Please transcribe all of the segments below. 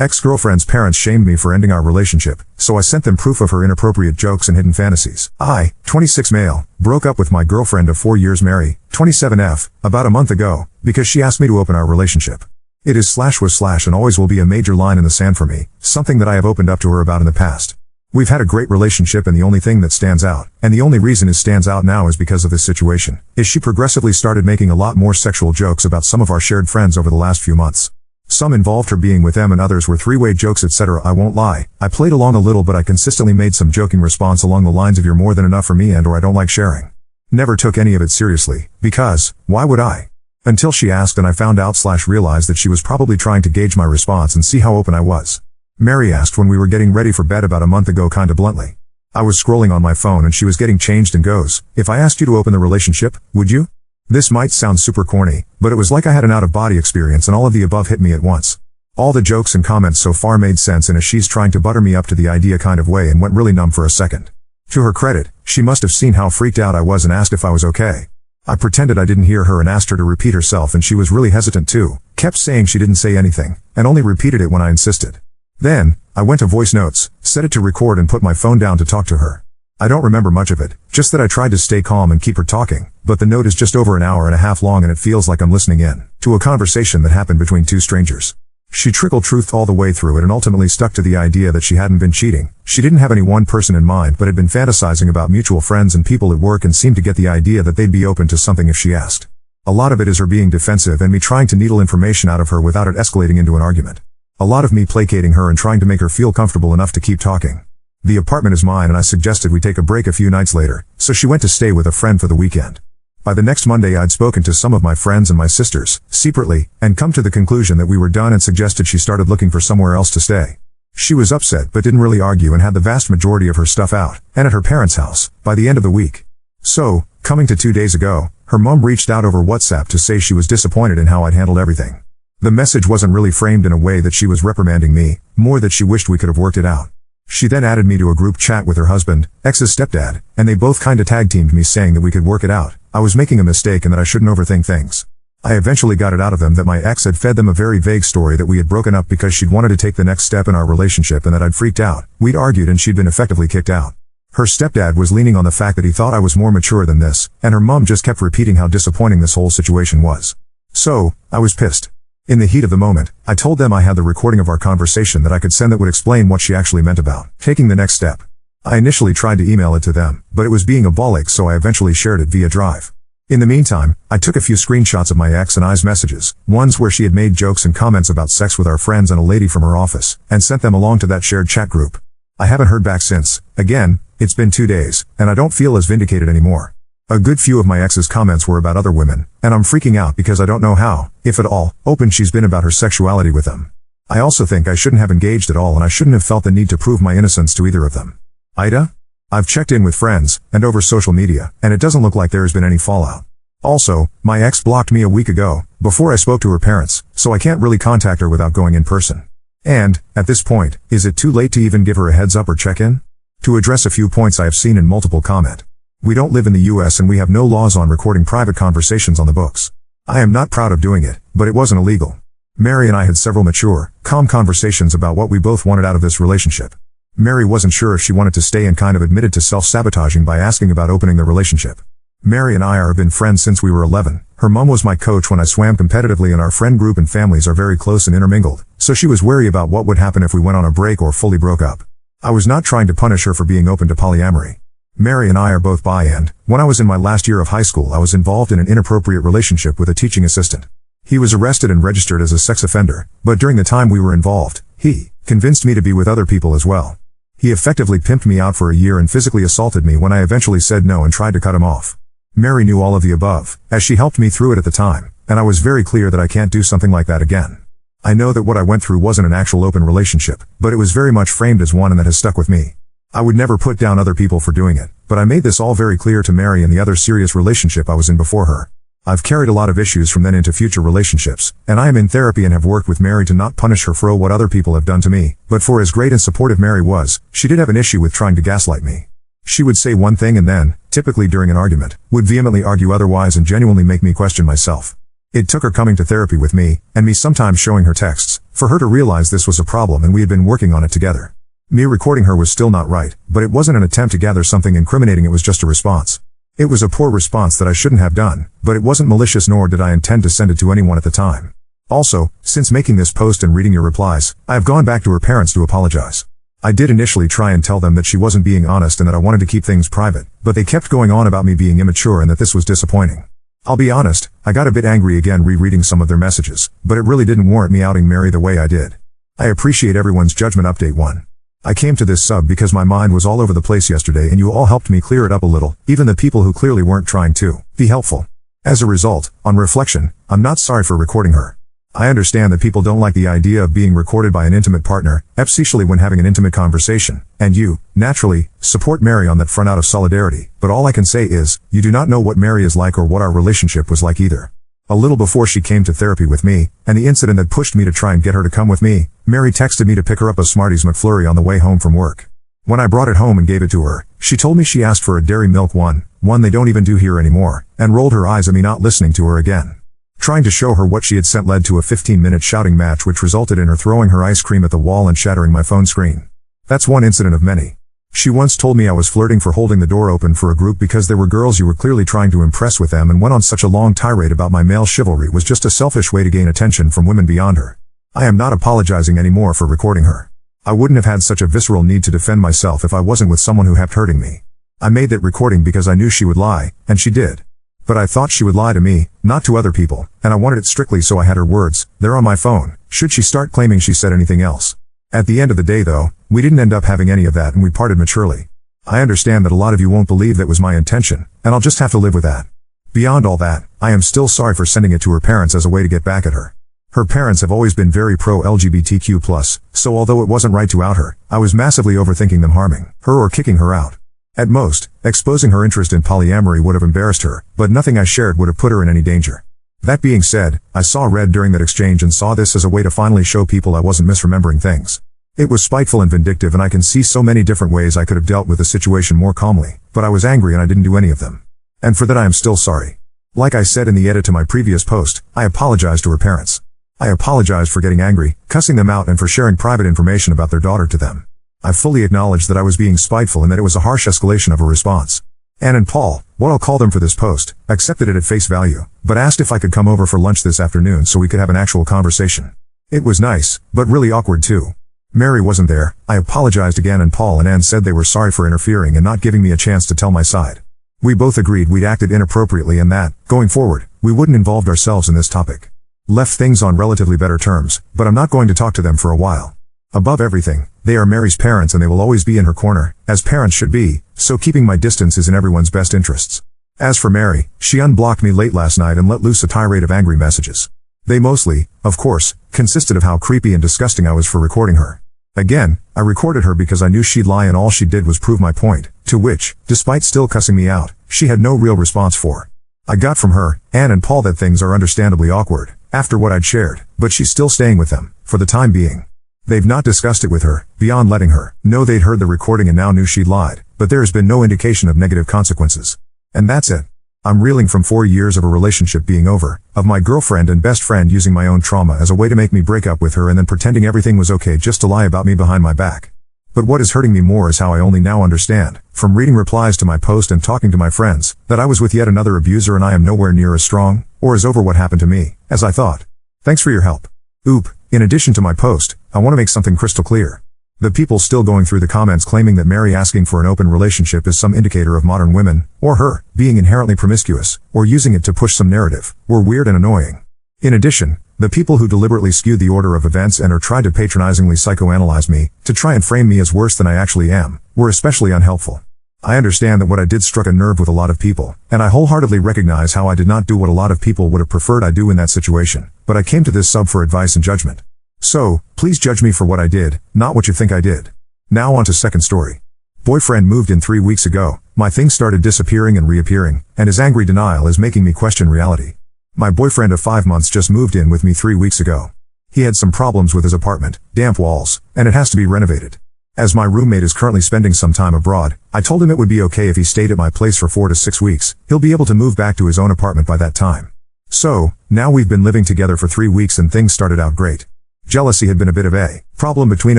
Ex-girlfriend's parents shamed me for ending our relationship, so I sent them proof of her inappropriate jokes and hidden fantasies. I, 26 male, broke up with my girlfriend of 4 years Mary, 27F, about a month ago, because she asked me to open our relationship. It is /was/ and always will be a major line in the sand for me, something that I have opened up to her about in the past. We've had a great relationship, and the only thing that stands out, and the only reason it stands out now is because of this situation, is she progressively started making a lot more sexual jokes about some of our shared friends over the last few months. Some involved her being with them and others were three-way jokes, etc. I won't lie, I played along a little, but I consistently made some joking response along the lines of "you're more than enough for me" and "or I don't like sharing." Never took any of it seriously, because, why would I? Until she asked and I found out/realized that she was probably trying to gauge my response and see how open I was. Mary asked when we were getting ready for bed about a month ago, kinda bluntly. I was scrolling on my phone and she was getting changed and goes, "If I asked you to open the relationship, would you?" This might sound super corny, but it was like I had an out-of-body experience and all of the above hit me at once. All the jokes and comments so far made sense in a she's trying to butter me up to the idea kind of way, and went really numb for a second. To her credit, she must have seen how freaked out I was and asked if I was okay. I pretended I didn't hear her and asked her to repeat herself, and she was really hesitant too, kept saying she didn't say anything, and only repeated it when I insisted. Then, I went to voice notes, set it to record and put my phone down to talk to her. I don't remember much of it, just that I tried to stay calm and keep her talking, but the note is just over an hour and a half long and it feels like I'm listening in to a conversation that happened between two strangers. She trickled truth all the way through it and ultimately stuck to the idea that she hadn't been cheating. She didn't have any one person in mind, but had been fantasizing about mutual friends and people at work, and seemed to get the idea that they'd be open to something if she asked. A lot of it is her being defensive and me trying to needle information out of her without it escalating into an argument. A lot of me placating her and trying to make her feel comfortable enough to keep talking. The apartment is mine and I suggested we take a break a few nights later, so she went to stay with a friend for the weekend. By the next Monday I'd spoken to some of my friends and my sisters, separately, and come to the conclusion that we were done, and suggested she started looking for somewhere else to stay. She was upset but didn't really argue and had the vast majority of her stuff out, and at her parents' house, by the end of the week. So, coming to 2 days ago, her mom reached out over WhatsApp to say she was disappointed in how I'd handled everything. The message wasn't really framed in a way that she was reprimanding me, more that she wished we could have worked it out. She then added me to a group chat with her husband, ex's stepdad, and they both kinda tag-teamed me saying that we could work it out, I was making a mistake and that I shouldn't overthink things. I eventually got it out of them that my ex had fed them a very vague story that we had broken up because she'd wanted to take the next step in our relationship and that I'd freaked out, we'd argued, and she'd been effectively kicked out. Her stepdad was leaning on the fact that he thought I was more mature than this, and her mom just kept repeating how disappointing this whole situation was. So, I was pissed. In the heat of the moment, I told them I had the recording of our conversation that I could send that would explain what she actually meant about taking the next step. I initially tried to email it to them, but it was being a ball ache, so I eventually shared it via Drive. In the meantime, I took a few screenshots of my ex and I's messages, ones where she had made jokes and comments about sex with our friends and a lady from her office, and sent them along to that shared chat group. I haven't heard back since. Again, it's been 2 days, and I don't feel as vindicated anymore. A good few of my ex's comments were about other women, and I'm freaking out because I don't know how, if at all, open she's been about her sexuality with them. I also think I shouldn't have engaged at all, and I shouldn't have felt the need to prove my innocence to either of them. Ida? I've checked in with friends, and over social media, and it doesn't look like there has been any fallout. Also, my ex blocked me a week ago, before I spoke to her parents, so I can't really contact her without going in person. And, at this point, is it too late to even give her a heads up or check in? To address a few points I have seen in multiple comment. We don't live in the US and we have no laws on recording private conversations on the books. I am not proud of doing it, but it wasn't illegal. Mary and I had several mature, calm conversations about what we both wanted out of this relationship. Mary wasn't sure if she wanted to stay and kind of admitted to self-sabotaging by asking about opening the relationship. Mary and I have been friends since we were 11. Her mom was my coach when I swam competitively, and our friend group and families are very close and intermingled, so she was wary about what would happen if we went on a break or fully broke up. I was not trying to punish her for being open to polyamory. Mary and I are both bi, and when I was in my last year of high school I was involved in an inappropriate relationship with a teaching assistant. He was arrested and registered as a sex offender, but during the time we were involved, he convinced me to be with other people as well. He effectively pimped me out for a year and physically assaulted me when I eventually said no and tried to cut him off. Mary knew all of the above, as she helped me through it at the time, and I was very clear that I can't do something like that again. I know that what I went through wasn't an actual open relationship, but it was very much framed as one, and that has stuck with me. I would never put down other people for doing it, but I made this all very clear to Mary and the other serious relationship I was in before her. I've carried a lot of issues from then into future relationships, and I am in therapy and have worked with Mary to not punish her for what other people have done to me, but for as great and supportive Mary was, she did have an issue with trying to gaslight me. She would say one thing and then, typically during an argument, would vehemently argue otherwise and genuinely make me question myself. It took her coming to therapy with me, and me sometimes showing her texts, for her to realize this was a problem and we had been working on it together. Me recording her was still not right, but it wasn't an attempt to gather something incriminating, it was just a response. It was a poor response that I shouldn't have done, but it wasn't malicious nor did I intend to send it to anyone at the time. Also, since making this post and reading your replies, I have gone back to her parents to apologize. I did initially try and tell them that she wasn't being honest and that I wanted to keep things private, but they kept going on about me being immature and that this was disappointing. I'll be honest, I got a bit angry again rereading some of their messages, but it really didn't warrant me outing Mary the way I did. I appreciate everyone's judgment. Update 1. I came to this sub because my mind was all over the place yesterday and you all helped me clear it up a little, even the people who clearly weren't trying to be helpful. As a result, on reflection, I'm not sorry for recording her. I understand that people don't like the idea of being recorded by an intimate partner, especially when having an intimate conversation, and you, naturally, support Mary on that front out of solidarity, but all I can say is, you do not know what Mary is like or what our relationship was like either. A little before she came to therapy with me, and the incident that pushed me to try and get her to come with me, Mary texted me to pick her up a Smarties McFlurry on the way home from work. When I brought it home and gave it to her, she told me she asked for a Dairy Milk one they don't even do here anymore, and rolled her eyes at me not listening to her again. Trying to show her what she had sent led to a 15-minute shouting match which resulted in her throwing her ice cream at the wall and shattering my phone screen. That's one incident of many. She once told me I was flirting for holding the door open for a group because there were girls you were clearly trying to impress with them, and went on such a long tirade about my male chivalry was just a selfish way to gain attention from women beyond her. I am not apologizing anymore for recording her. I wouldn't have had such a visceral need to defend myself if I wasn't with someone who kept hurting me. I made that recording because I knew she would lie, and she did. But I thought she would lie to me, not to other people, and I wanted it strictly so I had her words, they're on my phone, should she start claiming she said anything else. At the end of the day though, we didn't end up having any of that and we parted maturely. I understand that a lot of you won't believe that was my intention, and I'll just have to live with that. Beyond all that, I am still sorry for sending it to her parents as a way to get back at her. Her parents have always been very pro-LGBTQ+, so although it wasn't right to out her, I was massively overthinking them harming her or kicking her out. At most, exposing her interest in polyamory would have embarrassed her, but nothing I shared would have put her in any danger. That being said, I saw red during that exchange and saw this as a way to finally show people I wasn't misremembering things. It was spiteful and vindictive, and I can see so many different ways I could have dealt with the situation more calmly, but I was angry and I didn't do any of them. And for that I am still sorry. Like I said in the edit to my previous post, I apologize to her parents. I apologize for getting angry, cussing them out, and for sharing private information about their daughter to them. I fully acknowledge that I was being spiteful and that it was a harsh escalation of a response. Anne and Paul, what I'll call them for this post, accepted it at face value, but asked if I could come over for lunch this afternoon so we could have an actual conversation. It was nice, but really awkward too. Mary wasn't there. I apologized again and Paul and Anne said they were sorry for interfering and not giving me a chance to tell my side. We both agreed we'd acted inappropriately and that, going forward, we wouldn't involve ourselves in this topic. Left things on relatively better terms, but I'm not going to talk to them for a while. Above everything, they are Mary's parents and they will always be in her corner, as parents should be, so keeping my distance is in everyone's best interests. As for Mary, she unblocked me late last night and let loose a tirade of angry messages. They mostly, of course, consisted of how creepy and disgusting I was for recording her. Again, I recorded her because I knew she'd lie and all she did was prove my point, to which, despite still cussing me out, she had no real response for. I got from her, Anne and Paul, that things are understandably awkward, after what I'd shared, but she's still staying with them, for the time being. They've not discussed it with her, beyond letting her know they'd heard the recording and now knew she'd lied, but there has been no indication of negative consequences. And that's it. I'm reeling from 4 years of a relationship being over, of my girlfriend and best friend using my own trauma as a way to make me break up with her and then pretending everything was okay just to lie about me behind my back. But what is hurting me more is how I only now understand, from reading replies to my post and talking to my friends, that I was with yet another abuser and I am nowhere near as strong, or as over what happened to me, as I thought. Thanks for your help. Oop, in addition to my post, I want to make something crystal clear. The people still going through the comments claiming that Mary asking for an open relationship is some indicator of modern women, or her, being inherently promiscuous, or using it to push some narrative, were weird and annoying. In addition, the people who deliberately skewed the order of events and or tried to patronizingly psychoanalyze me, to try and frame me as worse than I actually am, were especially unhelpful. I understand that what I did struck a nerve with a lot of people, and I wholeheartedly recognize how I did not do what a lot of people would have preferred I do in that situation, but I came to this sub for advice and judgment. So, please judge me for what I did, not what you think I did. Now on to second story. Boyfriend moved in 3 weeks ago, my things started disappearing and reappearing, and his angry denial is making me question reality. My boyfriend of 5 months just moved in with me 3 weeks ago. He had some problems with his apartment, damp walls, and it has to be renovated. As my roommate is currently spending some time abroad, I told him it would be okay if he stayed at my place for 4 to 6 weeks, he'll be able to move back to his own apartment by that time. So, now we've been living together for 3 weeks and things started out great. Jealousy had been a bit of a problem between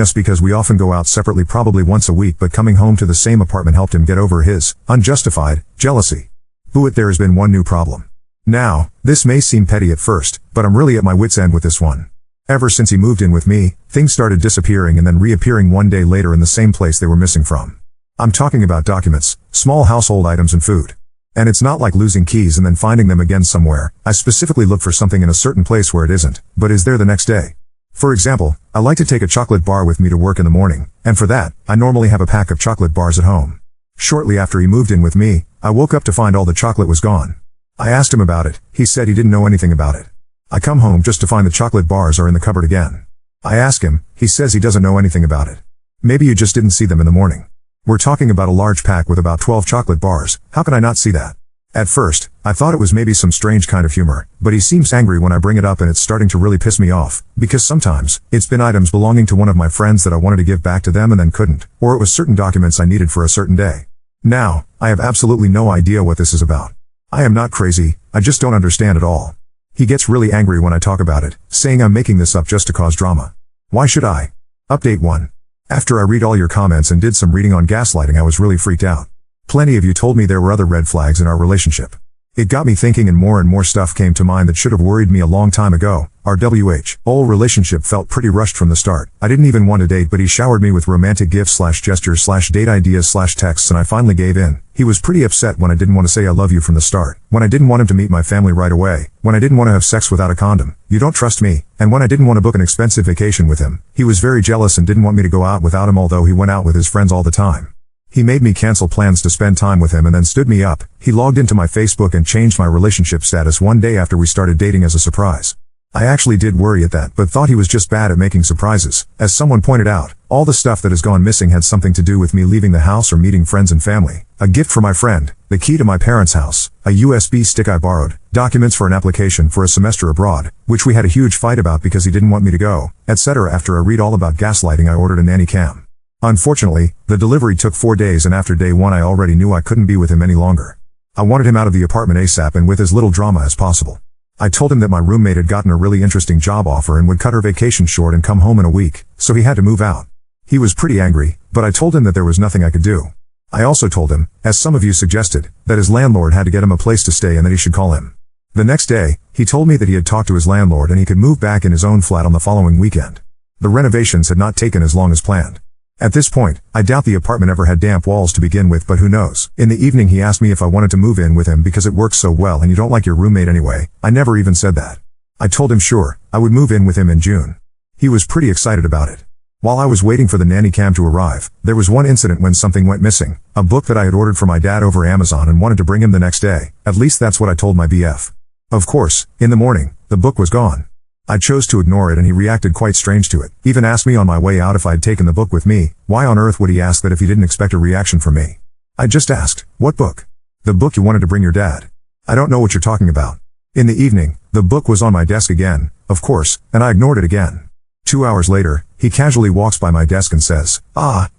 us because we often go out separately probably once a week, but coming home to the same apartment helped him get over his unjustified jealousy. But there has been one new problem. Now, this may seem petty at first, but I'm really at my wit's end with this one. Ever since he moved in with me, things started disappearing and then reappearing one day later in the same place they were missing from. I'm talking about documents, small household items and food. And it's not like losing keys and then finding them again somewhere. I specifically look for something in a certain place where it isn't, but is there the next day. For example, I like to take a chocolate bar with me to work in the morning, and for that, I normally have a pack of chocolate bars at home. Shortly after he moved in with me, I woke up to find all the chocolate was gone. I asked him about it. He said he didn't know anything about it. I come home just to find the chocolate bars are in the cupboard again. I ask him, he says he doesn't know anything about it. Maybe you just didn't see them in the morning. We're talking about a large pack with about 12 chocolate bars. How can I not see that? At first, I thought it was maybe some strange kind of humor, but he seems angry when I bring it up and it's starting to really piss me off, because sometimes, it's been items belonging to one of my friends that I wanted to give back to them and then couldn't, or it was certain documents I needed for a certain day. Now, I have absolutely no idea what this is about. I am not crazy, I just don't understand at all. He gets really angry when I talk about it, saying I'm making this up just to cause drama. Why should I? Update 1. After I read all your comments and did some reading on gaslighting, I was really freaked out. Plenty of you told me there were other red flags in our relationship. It got me thinking and more stuff came to mind that should have worried me a long time ago. Our whole relationship felt pretty rushed from the start. I didn't even want to date, but he showered me with romantic gifts / gestures / date ideas / texts, and I finally gave in. He was pretty upset when I didn't want to say I love you from the start, when I didn't want him to meet my family right away, when I didn't want to have sex without a condom, you don't trust me, and when I didn't want to book an expensive vacation with him. He was very jealous and didn't want me to go out without him, although he went out with his friends all the time. He made me cancel plans to spend time with him and then stood me up. He logged into my Facebook and changed my relationship status one day after we started dating as a surprise. I actually did worry at that, but thought he was just bad at making surprises. As someone pointed out, all the stuff that has gone missing had something to do with me leaving the house or meeting friends and family. A gift for my friend, the key to my parents' house, a USB stick I borrowed, documents for an application for a semester abroad, which we had a huge fight about because he didn't want me to go, etc. After I read all about gaslighting, I ordered a nanny cam. Unfortunately, the delivery took 4 days, and after day 1 I already knew I couldn't be with him any longer. I wanted him out of the apartment ASAP and with as little drama as possible. I told him that my roommate had gotten a really interesting job offer and would cut her vacation short and come home in a week, so he had to move out. He was pretty angry, but I told him that there was nothing I could do. I also told him, as some of you suggested, that his landlord had to get him a place to stay and that he should call him. The next day, he told me that he had talked to his landlord and he could move back in his own flat on the following weekend. The renovations had not taken as long as planned. At this point, I doubt the apartment ever had damp walls to begin with, but who knows. In the evening he asked me if I wanted to move in with him because it works so well and you don't like your roommate anyway. I never even said that. I told him sure, I would move in with him in June. He was pretty excited about it. While I was waiting for the nanny cam to arrive, there was one incident when something went missing. A book that I had ordered for my dad over Amazon and wanted to bring him the next day. At least that's what I told my BF. Of course, in the morning, the book was gone. I chose to ignore it and he reacted quite strange to it. Even asked me on my way out if I had taken the book with me. Why on earth would he ask that if he didn't expect a reaction from me? I just asked, what book? The book you wanted to bring your dad. I don't know what you're talking about. In the evening, the book was on my desk again, of course, and I ignored it again. 2 hours later, he casually walks by my desk and says,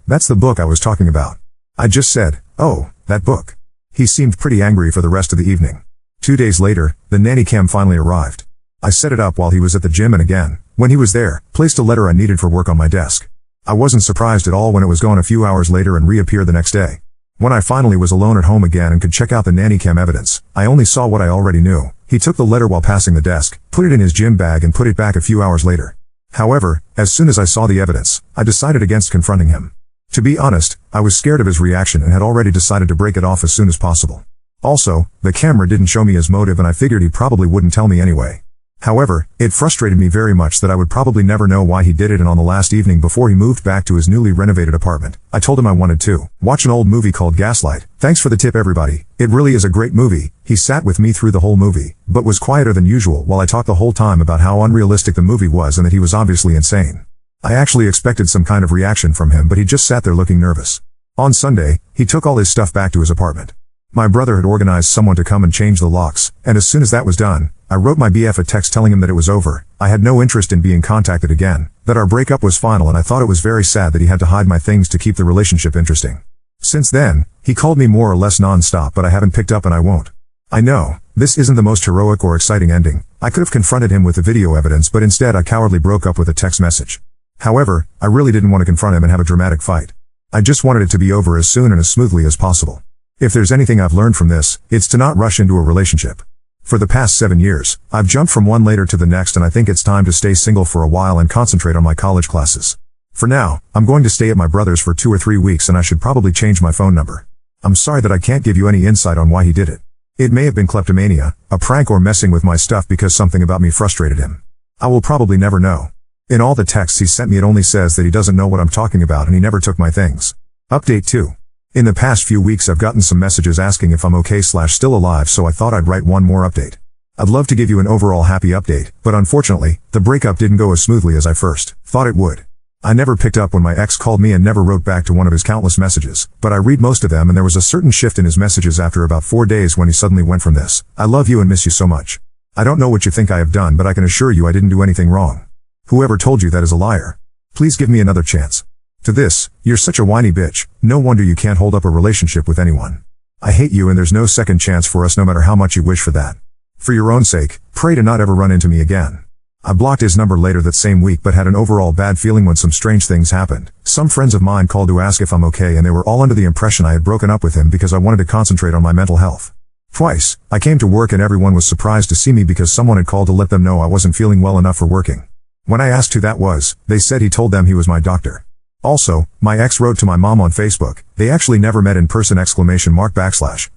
that's the book I was talking about. I just said, oh, that book. He seemed pretty angry for the rest of the evening. 2 days later, the nanny cam finally arrived. I set it up while he was at the gym and again, when he was there, placed a letter I needed for work on my desk. I wasn't surprised at all when it was gone a few hours later and reappeared the next day. When I finally was alone at home again and could check out the nanny cam evidence, I only saw what I already knew. He took the letter while passing the desk, put it in his gym bag and put it back a few hours later. However, as soon as I saw the evidence, I decided against confronting him. To be honest, I was scared of his reaction and had already decided to break it off as soon as possible. Also, the camera didn't show me his motive and I figured he probably wouldn't tell me anyway. However, it frustrated me very much that I would probably never know why he did it, and on the last evening before he moved back to his newly renovated apartment, I told him I wanted to watch an old movie called Gaslight. Thanks for the tip everybody. It really is a great movie. He sat with me through the whole movie, but was quieter than usual while I talked the whole time about how unrealistic the movie was and that he was obviously insane. I actually expected some kind of reaction from him, but he just sat there looking nervous. On Sunday, he took all his stuff back to his apartment. My brother had organized someone to come and change the locks, and as soon as that was done, I wrote my BF a text telling him that it was over. I had no interest in being contacted again, that our breakup was final, and I thought it was very sad that he had to hide my things to keep the relationship interesting. Since then, he called me more or less non-stop, but I haven't picked up and I won't. I know, This isn't the most heroic or exciting ending. I could have confronted him with the video evidence, but instead I cowardly broke up with a text message. However, I really didn't want to confront him and have a dramatic fight. I just wanted it to be over as soon and as smoothly as possible. If there's anything I've learned from this, it's to not rush into a relationship. For the past 7 years, I've jumped from one later to the next, and I think it's time to stay single for a while and concentrate on my college classes. For now, I'm going to stay at my brother's for 2 or 3 weeks, and I should probably change my phone number. I'm sorry that I can't give you any insight on why he did it. It may have been kleptomania, a prank, or messing with my stuff because something about me frustrated him. I will probably never know. In all the texts he sent me, it only says that he doesn't know what I'm talking about and he never took my things. Update 2. In the past few weeks I've gotten some messages asking if I'm okay/still alive, so I thought I'd write one more update. I'd love to give you an overall happy update, but unfortunately, the breakup didn't go as smoothly as I first thought it would. I never picked up when my ex called me and never wrote back to one of his countless messages, but I read most of them, and there was a certain shift in his messages after about 4 days when he suddenly went from this, "I love you and miss you so much. I don't know what you think I have done, but I can assure you I didn't do anything wrong. Whoever told you that is a liar. Please give me another chance." To this, "You're such a whiny bitch. No wonder you can't hold up a relationship with anyone. I hate you and there's no second chance for us no matter how much you wish for that. For your own sake, pray to not ever run into me again." I blocked his number later that same week, but had an overall bad feeling when some strange things happened. Some friends of mine called to ask if I'm okay, and they were all under the impression I had broken up with him because I wanted to concentrate on my mental health. Twice, I came to work and everyone was surprised to see me because someone had called to let them know I wasn't feeling well enough for working. When I asked who that was, they said he told them he was my doctor. Also, my ex wrote to my mom on Facebook. They actually never met in person !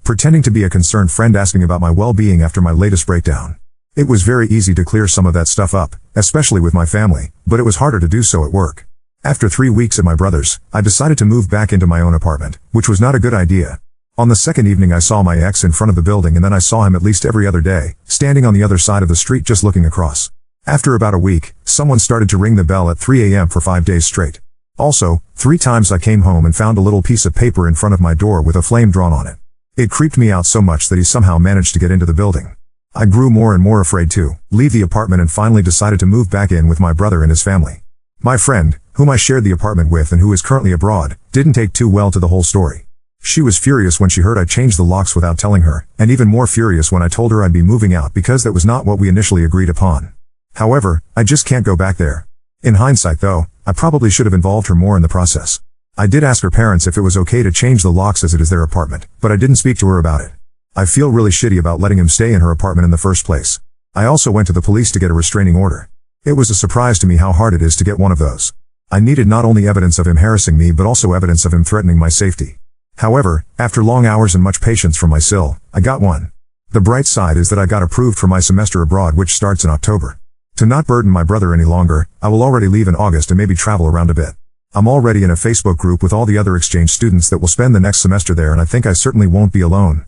Pretending to be a concerned friend asking about my well-being after my latest breakdown. It was very easy to clear some of that stuff up, especially with my family, but it was harder to do so at work. After 3 weeks at my brother's, I decided to move back into my own apartment, which was not a good idea. On the second evening I saw my ex in front of the building, and then I saw him at least every other day, standing on the other side of the street just looking across. After about a week, someone started to ring the bell at 3 a.m. for 5 days straight. Also, 3 times I came home and found a little piece of paper in front of my door with a flame drawn on it. It creeped me out so much that he somehow managed to get into the building. I grew more and more afraid to leave the apartment and finally decided to move back in with my brother and his family. My friend, whom I shared the apartment with and who is currently abroad, didn't take too well to the whole story. She was furious when she heard I changed the locks without telling her, and even more furious when I told her I'd be moving out because that was not what we initially agreed upon. However, I just can't go back there. In hindsight though, I probably should have involved her more in the process. I did ask her parents if it was okay to change the locks as it is their apartment, but I didn't speak to her about it. I feel really shitty about letting him stay in her apartment in the first place. I also went to the police to get a restraining order. It was a surprise to me how hard it is to get one of those. I needed not only evidence of him harassing me but also evidence of him threatening my safety. However, after long hours and much patience from my SIL, I got one. The bright side is that I got approved for my semester abroad, which starts in October. To not burden my brother any longer, I will already leave in August and maybe travel around a bit. I'm already in a Facebook group with all the other exchange students that will spend the next semester there, and I think I certainly won't be alone.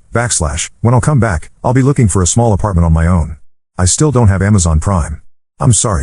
When I'll come back, I'll be looking for a small apartment on my own. I still don't have Amazon Prime. I'm sorry.